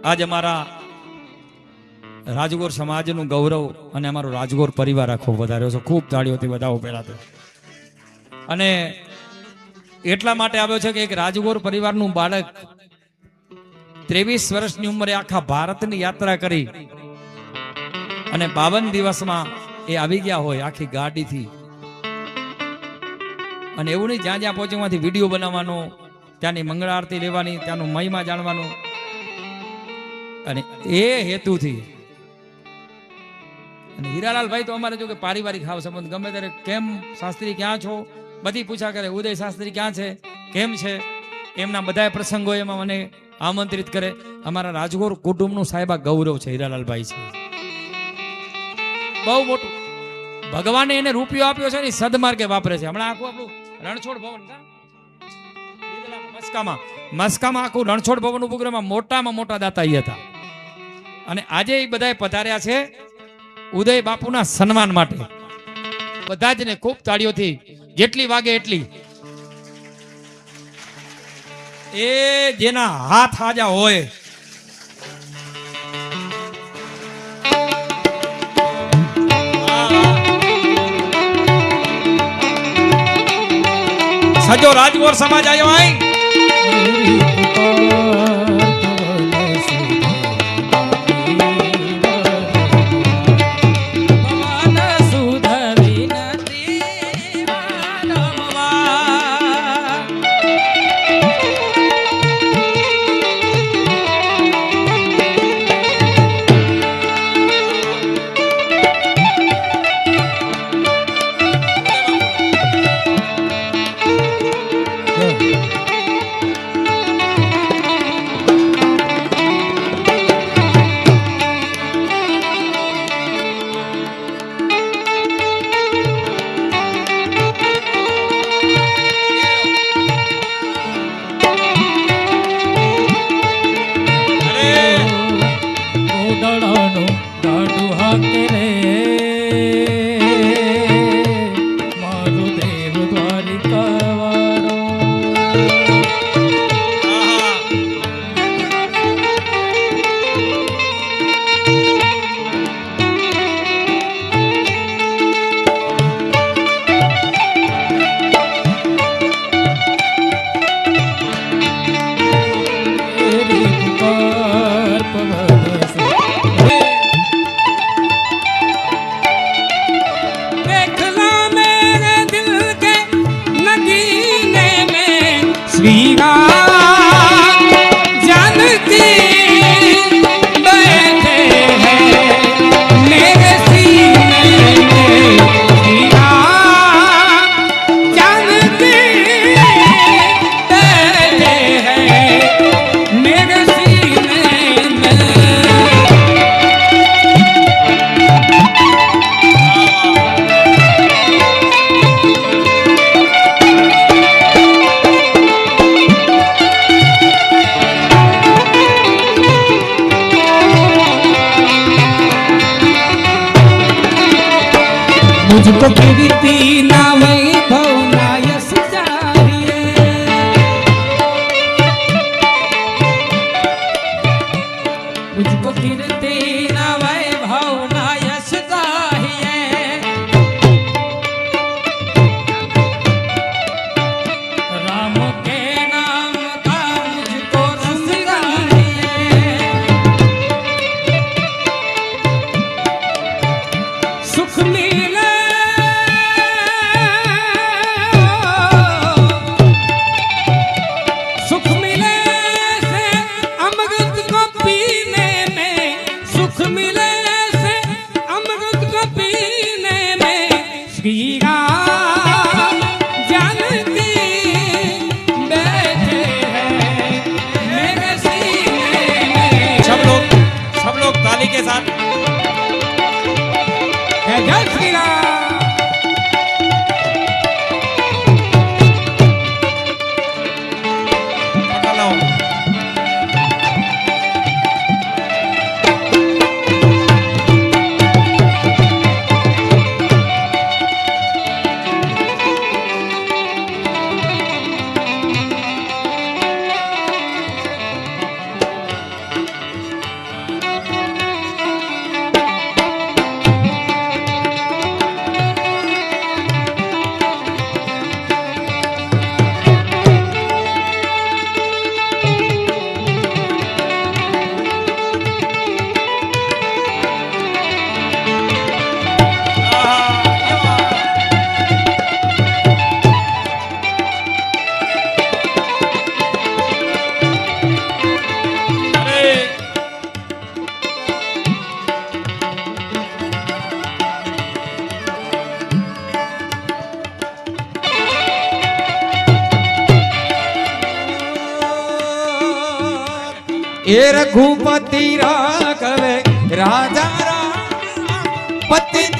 આજ અમારા રાજગોર સમાજનું ગૌરવ અને અમારો રાજગોર પરિવાર આખો વધાર્યો છે. ખૂબ તાળીઓથી વધાવો પહેલા તો. અને એટલા માટે આવ્યો છે કે એક રાજગોર પરિવારનું બાળક 23 વર્ષની ઉંમરે આખા ભારતની યાત્રા કરી અને 52 દિવસમાં એ આવી ગયા હોય આખી ગાડીથી. અને એવું નહીં જ્યાં જ્યાં પહોંચવાથી વિડીયો બનાવવાનો, ત્યાંની મંગળ આરતી લેવાની, ત્યાંનું મહિમા જાણવાનું, અને એ હેતુથી. અને હીરાલાલભાઈ તો અમારે જો કે પારિવારિક હાવ સંબંધ, ગમે ત્યારે કેમ શાસ્ત્રી ક્યાં છો બધી પૂછા કરે, ઉદય શાસ્ત્રી ક્યાં છે, કેમ છે, એમના બધા પ્રસંગો એમાં મને આમંત્રિત કરે. અમારા રાજગોર કુટુંબનું સાહેબ આ ગૌરવ છે, હીરાલાલભાઈ છે. બહુ મોટું ભગવાને એને રૂપિયો આપ્યો છે ને સદમાર્ગે વાપરે છે. હમણાં આખું આપણું રણછોડ ભવન મસ્કામાં આખું રણછોડ ભવન ઉભું કરવામાં મોટામાં મોટા દાતા એ હતા. અને આજે એ બધા પધાર્યા છે ઉદય બાપુના સન્માન માટે. બધા જ ને ખૂબ તાળીઓથી જેટલી વાગે એટલી. એ જેના હાથ આજા હોય સજો રાજગોર સમાજ આવ્યો આય. मुझको कीर्ति ना वैभव ना यश चाहिए, मुझको कीर्ति ना वैभव ना यश चाहिए, राम के नाम का मुझको रस चाहिए, सुख मिले सुख એ રઘુપતિ રાઘવે રાજા રામ પતિત